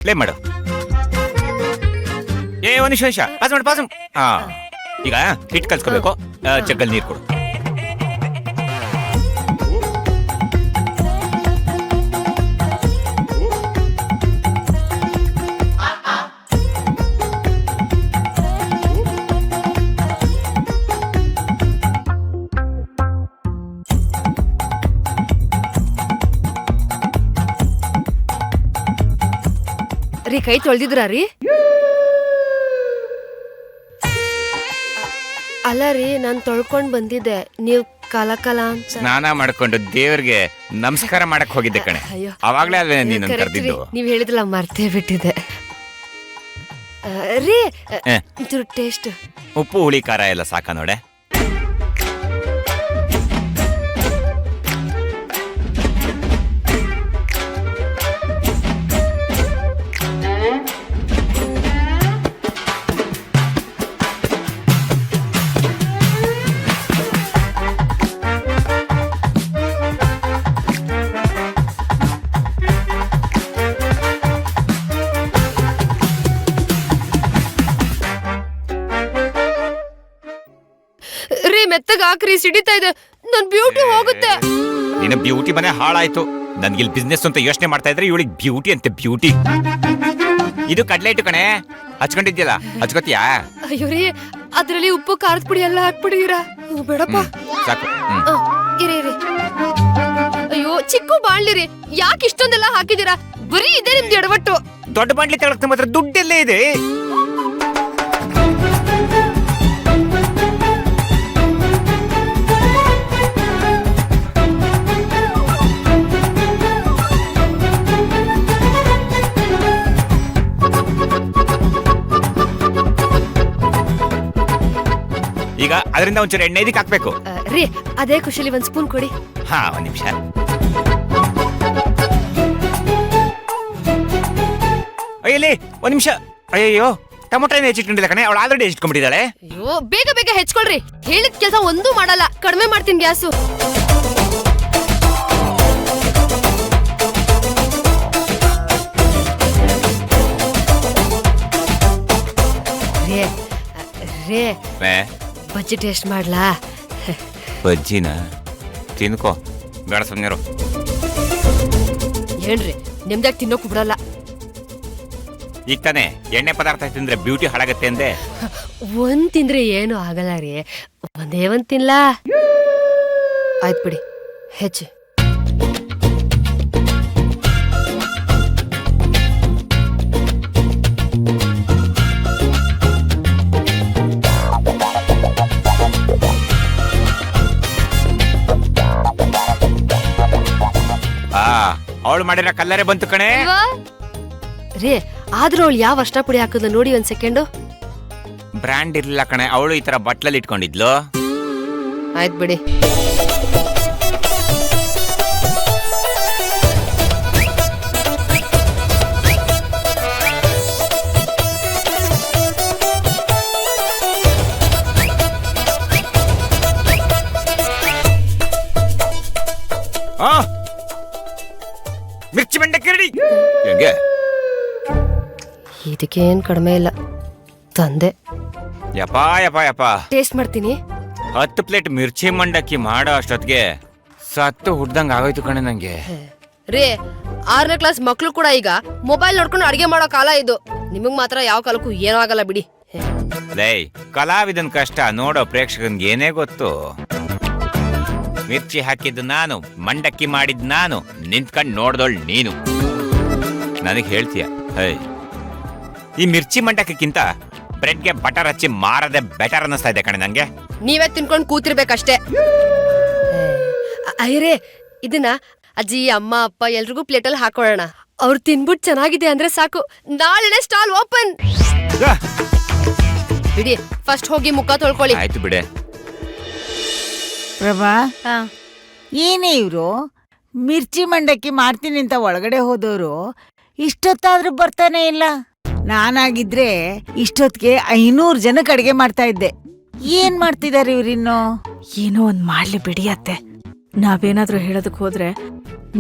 Play ಮಾಡು. ಒಂದ್ ನಿಮಿಷ ಪಾಸ್ ಮಾಡು. ಹಾ, ಈಗ ಹಿಟ್ ಕಲ್ಸ್ಕೋಬೇಕು. ಜಗ್ಗಲ್ ನೀರ್ ಕೊಡು. ರೀ ಕೈ ತೊಳ್ದಿದ್ರ ರೀ? ಅಲ್ಲ ರೀ, ನಾನ್ ತೊಳ್ಕೊಂಡ್ ಬಂದಿದ್ದೆ, ನೀವ್ ಕಾಲ ಅಂತ ಸ್ನಾನ ಮಾಡ್ಕೊಂಡು ದೇವ್ರಿಗೆ ನಮಸ್ಕಾರ ಮಾಡಕ್ ಹೋಗಿದ್ದೆ ಕಣೆ. ಅವಾಗ್ಲೇ ಅಲ್ವೇ ನೀನು ಕರೆದಿದ್ದು? ನೀವ್ ಹೇಳಿದ್ರಲ್ಲ, ಮರ್ತೇ ಬಿಟ್ಟಿದ್ದೆ ರೀ. ಟೇಸ್ಟ್ ಉಪ್ಪು ಹುಳಿ ಖಾರ ಎಲ್ಲ ಸಾಕ ನೋಡೆ. ಮೆತ್ತಗ ಹಾಕ್ರಿ, ಸಿಡಿತಾ ಇದೆ, ನನ್ ಬ್ಯೂಟಿ ಹೋಗುತ್ತೆ. ನಿನ್ನ ಬ್ಯೂಟಿ ಮನೆ ಹಾಳಾಯ್ತು. ನನ್ಗೆ ಇಲ್ಲಿ ಬಿಸ್ನೆಸ್ ಅಂತ ಯೋಚನೆ ಮಾಡ್ತಾ ಇದ್ರೆ ಇವಳಿಗೆ ಬ್ಯೂಟಿ ಅಂತೆ ಬ್ಯೂಟಿ. ಇದು ಕಡ್ಲೆ ಇಟ್ಟು ಕಣೆ, ಹಚ್ಕೊಂಡಿದ್ಯಲ್ಲ, ಹಚ್ಕೋತಿಯಾ? ಅಯ್ಯೋ ರೀ, ಅದ್ರಲ್ಲಿ ಉಪ್ಪು ಖಾರದ ಪುಡಿ ಎಲ್ಲ ಹಾಕ್ಬಿಡಿದೀರಾ? ಬೇಡಪ್ಪ, ಸಾಕು. ಇರಿ. ಅಯ್ಯೋ ಚಿಕ್ಕು ಬಾಣ್ಲಿರಿ, ಯಾಕೆ ಇಷ್ಟೊಂದೆಲ್ಲ ಹಾಕಿದೀರಾ? ಬರೀ ಇದೆ ನಿಮ್ದು ಎಡವಟ್ಟು. ದೊಡ್ಡ ಬಾಣ್ಲಿ ತಗೊಳಕ್ ನಮ್ಮ ಹತ್ರ ದುಡ್ಡೆಲ್ಲೇ ಇದೆ. ಈಗ ಅದರಿಂದ ಒಂಚೂರು ಎಣ್ಣೆ ಇದಕ್ಕೆ ಹಾಕ್ಬೇಕು ರೀ. ಅದೇ ಖುಷಿಲಿ ಒಂದ್ ಸ್ಪೂನ್ ಕೊಡಿ. ಹಾ, ಒಂದ್ ನಿಮಿಷ. ಅಯ್ಯಲ್ಲಿ ಒಂದ್ ನಿಮಿಷ. ಅಯ್ಯೋ, ಟೊಮೊಟೊ ಹೆಚ್ಚಿಟ್ಕೊಂಡಿಲ್ಲ ಕಣೆ, ಅವಳು ಆಲ್ರೆಡಿ ಹೆಚ್ಚಿಟ್ಕೊಂಡ್ಬಿಟ್ಟಿದ್ದಾಳೆ. ಅಯ್ಯೋ, ಬೇಗ ಹೆಚ್ಕೊಳ್ರಿ. ಹೇಳಿದ ಕೆಲಸ ಒಂದೂ ಮಾಡಲ್ಲ. ಕಡಿಮೆ ಮಾಡ್ತೀನಿ ಗ್ಯಾಸು. ರೇ, ಬಜ್ಜಿ ಟೇಸ್ಟ್ ಮಾಡ್ಲಾ? ಬಜ್ಜಿನ ತಿನ್ಕೋ, ಬೇಡ ಸುಮ್ನಿರು. ಏನ್ರಿ, ನಿಮ್ದಾಗ ತಿನ್ನೋಕು ಬಿಡಲ್ಲ. ಈಗ ತಾನೆ ಎಣ್ಣೆ ಪದಾರ್ಥ ತಿಂದ್ರೆ ಬ್ಯೂಟಿ ಹಾಳಾಗತ್ತೆ ಅಂದೆ. ಒಂದ್ ತಿಂದ್ರೆ ಏನು ಆಗಲ್ಲ ರೀ, ಒಂದೇ ಒಂದ್ ತಿನ್ಲಾ? ಆಯ್ತು ಬಿಡಿ, ಹೆಚ್ಚು. ಅವಳು ಮಾಡಿರೋ ಕಲ್ಲರೆ ಬಂತು ಕಣೆ. ರೇ, ಆದ್ರೂ ಅವಳು ಯಾವ ಅಷ್ಟ ಪುಡಿ ಹಾಕುದ ನೋಡಿ ಒಂದ್ ಸೆಕೆಂಡು. ಬ್ರ್ಯಾಂಡ್ ಇರ್ಲಿಲ್ಲ ಕಣೆ, ಅವಳು ಈ ತರ ಬಟ್ಲಲ್ಲಿ ಇಟ್ಕೊಂಡಿದ್ಲು. ಆಯ್ತು ಬಿಡಿ. ಮಿರ್ಚಿ ಮಂಡಕ್ಕಿ ರೆಡಿ. ಹೆಂಗೆ? ಇದಕ್ಕೇನ್ ಕಡಿಮೆ ಇಲ್ಲ, ತಂದೆ. ಯಪ್ಪ ಟೇಸ್ಟ್ ಮಾಡ್ತೀನಿ. 10 ಪ್ಲೇಟ್ ಮಿರ್ಚಿ ಮಂಡಕ್ಕಿ ಮಾಡೋ ಅಷ್ಟೊತ್ತಿಗೆ ಸತ್ತು ಹುಡ್ದಂಗ ಆಗೋಯ್ತು ಕಣೆ ನಂಗೆ. ರೇ, 6ನೇ ಕ್ಲಾಸ್ ಮಕ್ಳು ಕೂಡ ಈಗ ಮೊಬೈಲ್ ನೋಡ್ಕೊಂಡು ಅಡಿಗೆ ಮಾಡೋ ಕಾಲ ಇದು. ನಿಮಗ್ ಮಾತ್ರ ಯಾವ ಕಾಲಕ್ಕೂ ಏನೂ ಆಗಲ್ಲ ಬಿಡಿ. ಲೈ, ಕಲಾವಿದನ್ ಕಷ್ಟ ನೋಡೋ ಪ್ರೇಕ್ಷಕನ್ಗೆ ಏನೇ ಗೊತ್ತು. ಮಿರ್ಚಿ ಹಾಕಿದ್ದು ನಾನು, ಮಂಡಕ್ಕಿ ಮಾಡಿದ್ ನಾನು, ನಿಂತ್ಕೊಂಡ್ ನೋಡ್ದೋಳ್ ನೀನು. ನನಗ್ ಹೇಳ್ತೀಯ, ಈ ಮಿರ್ಚಿ ಮಂಡಕ್ಕಿಂತ ಬ್ರೆಡ್ಗೆ ಬಟರ್ ಹಚ್ಚಿ ಮಾರದೆ ಬೆಟರ್ ಅನ್ನಿಸ್ತಾ ಇದೆ ಕಣೆ ನಂಗೆ. ನೀವೇ ತಿನ್ಕೊಂಡ್ ಕೂತಿರ್ಬೇಕಷ್ಟೇ. ಅಯ್ಯರೇ, ಇದನ್ನ ಅಜ್ಜಿ, ಅಮ್ಮ, ಅಪ್ಪ ಎಲ್ರಿಗೂ ಪ್ಲೇಟಲ್ಲಿ ಹಾಕೊಳ್ಳೋಣ. ಅವ್ರು ತಿನ್ಬಿಟ್ಟು ಚೆನ್ನಾಗಿದೆ ಅಂದ್ರೆ ಸಾಕು, ನಾಳೆನೆ ಸ್ಟಾಲ್ ಓಪನ್. ಬಿಡಿ, ಫಸ್ಟ್ ಹೋಗಿ ಮುಖ ತೊಳ್ಕೊಳ್ಳಿ. ಆಯ್ತು ಬಿಡೆ. ಪ್ರಭಾ, ಏನೇ ಇವ್ರು ಮಿರ್ಚಿ ಮಂಡಕ್ಕಿ ಮಾಡ್ತೀನಿ ಅಂತ ಒಳಗಡೆ ಹೋದವರು ಇಷ್ಟೊತ್ತಾದ್ರೂ ಬರ್ತಾನೆ ಇಲ್ಲ. ನಾನಾಗಿದ್ರೆ ಇಷ್ಟೊತ್ತಿಗೆ 500 ಜನಕ್ಕೆ ಅಡಿಗೆ ಮಾಡ್ತಾ ಇದ್ದೆ. ಏನ್ ಮಾಡ್ತಿದಾರೆ ಇವ್ರಿನ್ನು? ಏನೋ ಒಂದ್ ಮಾಡ್ಲಿ ಬಿಡಿ ಅತ್ತೆ. ನಾವೇನಾದ್ರೂ ಹೇಳೋದಕ್ ಹೋದ್ರೆ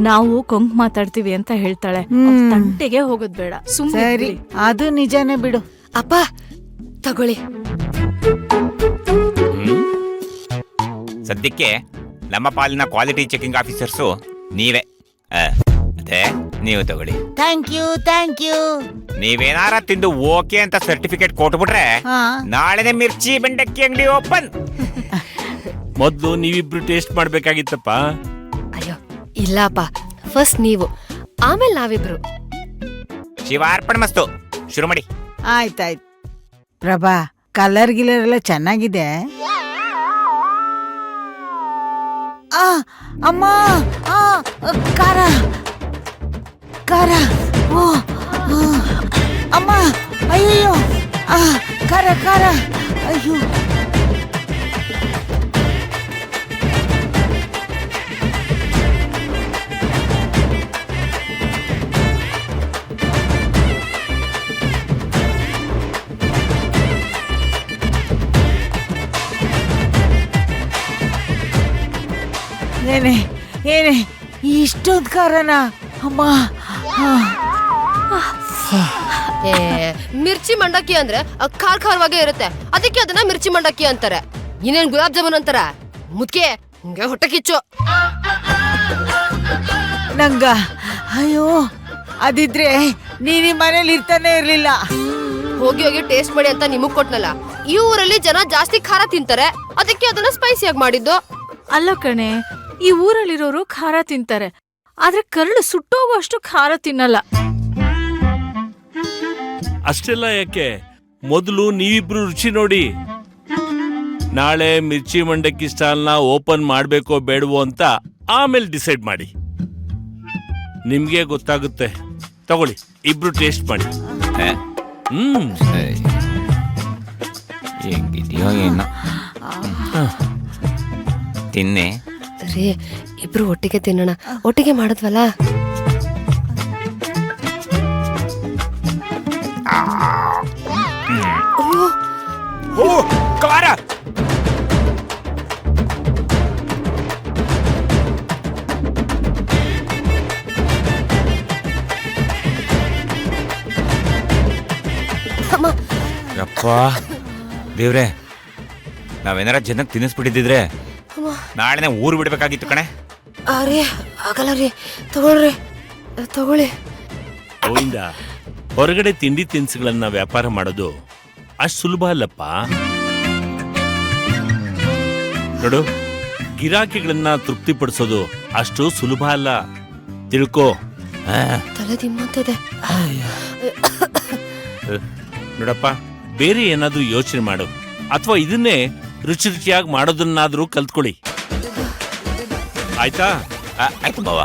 ನಾವು ಕೊಂಕ್ ಮಾತಾಡ್ತೀವಿ ಅಂತ ಹೇಳ್ತಾಳೆ. ಅವ್ರ್ ತಂಟೆಗೆ ಹೋಗೋದ್ ಬೇಡ, ಸುಮ್ಮನೆ ಸರಿ, ಅದು ನಿಜಾನೇ ಬಿಡು. ಅಪ್ಪ ತಗೊಳ್ಳಿ. ಸದ್ಯಕ್ಕೆ ನಮ್ಮ ಪಾಲಿನ ಕ್ವಾಲಿಟಿ ಚೆಕಿಂಗ್ ಆಫೀಸರ್ಸು ನೀವೇ. ಅದೇ ನೀವು ತಗೊಳ್ಳಿ. Thank you. ನೀವೇನಾರ ತಿಂದು ಓಕೆ ಅಂತ ಸರ್ಟಿಫಿಕೇಟ್ ಕೊಟ್ಬಿಟ್ರೆ ಹಾ. ನಾಳೆನೆ ಮಿರ್ಚಿ ಬೆಂಡಕ್ಕಿ ಅಂಗಡಿ ಓಪನ್. ಮೊದ್ಲು ನೀವಿಬ್ರು ಟೇಸ್ಟ್ ಮಾಡ್ಬೇಕಾಗಿತ್ತಪ್ಪ. ಅಯ್ಯೋ ಇಲ್ಲಪ್ಪ, ಫಸ್ಟ್ ನೀವು, ಆಮೇಲೆ ನಾವಿಬ್ರು. ಶಿವಾರ್ಪಣ ಮಸ್ತು. ಶುರು ಮಾಡಿ. ಆಯ್ತಾಯ್ತು. ಪ್ರಭಾ, ಕಲರ್ ಗಿಲರ್ ಎಲ್ಲ ಚೆನ್ನಾಗಿದೆ. ಆ ಅಮ್ಮ, ಆ ಖಾರ ಖಾರ, ಓ ಅಮ್ಮ, ಅಯ್ಯೋ, ಆ ಖಾರ ಖಾರ, ಅಯ್ಯೋ. ಏನೇ ಇಷ್ಟೊಂದು ಖಾರನ ಅಮ್ಮ? ಏ ಮಿರ್ಚಿ ಮಂಡಕ್ಕಿ ಅಂದ್ರೆ ಖಾರ ಖಾರವಾಗೇ ಇರುತ್ತೆ, ಅದಕ್ಕೆ ಅದನ್ನ ಮಿರ್ಚಿ ಮಂಡಕ್ಕಿ ಅಂತಾರೆ. ಇನ್ನೇನ್ ಗುಲಾಬ್ ಜಾಮೂನ್ ಅಂತಾರ? ಮುದ್ಕೆ ಹಿಂಗೆ ಹೊಟ್ಟೆ ಕಿಚ್ಚು. ನಂಗ ಅಯ್ಯೋ, ಅದಿದ್ರೆ ನೀನಿ ಮನೇಲಿ ಇರ್ತಾನೆ ಇರ್ಲಿಲ್ಲ. ಹೋಗಿ ಹೋಗಿ ಟೇಸ್ಟ್ ಮಾಡಿ ಅಂತ ನಿಮಗ್ ಕೊಟ್ನಲ್ಲ. ಈ ಊರಲ್ಲಿ ಜನ ಜಾಸ್ತಿ ಖಾರ ತಿಂತಾರೆ, ಅದಕ್ಕೆ ಅದನ್ನ ಸ್ಪೈಸಿಯಾಗಿ ಮಾಡಿದ್ದು. ಅಲ್ಲ ಕಣೆ, ಈ ಊರಲ್ಲಿರೋರು ಖಾರ ತಿಂತಾರೆ, ಆದ್ರೆ ಕರಳು ಸುಟ್ಟೋಗುವಷ್ಟು ಖಾರ ತಿನ್ನಲ್ಲ. ಅಷ್ಟೆಲ್ಲ ಯಾಕೆ, ಮೊದಲು ನೀವಿಬ್ರು ರುಚಿ ನೋಡಿ. ನಾಳೆ ಮಿರ್ಚಿ ಮಂಡಕ್ಕಿ ಸ್ಟಾಲ್ನ ಓಪನ್ ಮಾಡ್ಬೇಕೋ ಬೇಡವೋ ಅಂತ ಆಮೇಲೆ ಡಿಸೈಡ್ ಮಾಡಿ. ನಿಮ್ಗೆ ಗೊತ್ತಾಗುತ್ತೆ. ತಗೊಳ್ಳಿ, ಇಬ್ರು ಟೇಸ್ಟ್ ಮಾಡಿ. ಹೆಂಗಿದೆಯೋ ಏನೋ. ತಿನ್ನೆ. ರೀ, ಇಬ್ರು ಒಟ್ಟಿಗೆ ತಿನ್ನೋಣ, ಒಟ್ಟಿಗೆ ಮಾಡಿದ್ವಲ್ಲ. ಅಯ್ಯೋ, ಓ ಖಾರ. ಅಮ್ಮ, ಯಪ್ಪ ದೇವ್ರೆ, ನಾವೇನಾರ ಜನಕ್ಕೆ ತಿನ್ನಿಸ್ಬಿಟ್ಟಿದ್ರೆ ನಾಳೆನೆ ಊರು ಬಿಡ್ಬೇಕಾಗಿತ್ತು ಕಣೆ. ರೀ ಆಗಲ್ಲ ರೀ, ತಗೊಳ್ರಿ ತಗೊಳ್ಳಿ. ಗೋವಿಂದ, ಹೊರಗಡೆ ತಿಂಡಿ ತಿನಿಸುಗಳನ್ನ ವ್ಯಾಪಾರ ಮಾಡೋದು ಅಷ್ಟು ಸುಲಭ ಅಲ್ಲಪ್ಪ. ನೋಡು, ಗಿರಾಕಿಗಳನ್ನ ತೃಪ್ತಿಪಡಿಸೋದು ಅಷ್ಟು ಸುಲಭ ಅಲ್ಲ, ತಿಳ್ಕೋ. ತಲೆ ದಿಮ್ಮಂತಿದೆ. ನೋಡಪ್ಪ, ಬೇರೆ ಏನಾದ್ರೂ ಯೋಚನೆ ಮಾಡು, ಅಥವಾ ಇದನ್ನೇ ರುಚಿ ರುಚಿಯಾಗಿ ಮಾಡೋದನ್ನಾದ್ರೂ ಕಲ್ತ್ಕೊಳ್ಳಿ. ಆಯ್ತಾ? ಆಯ್ತು ಬಾವ.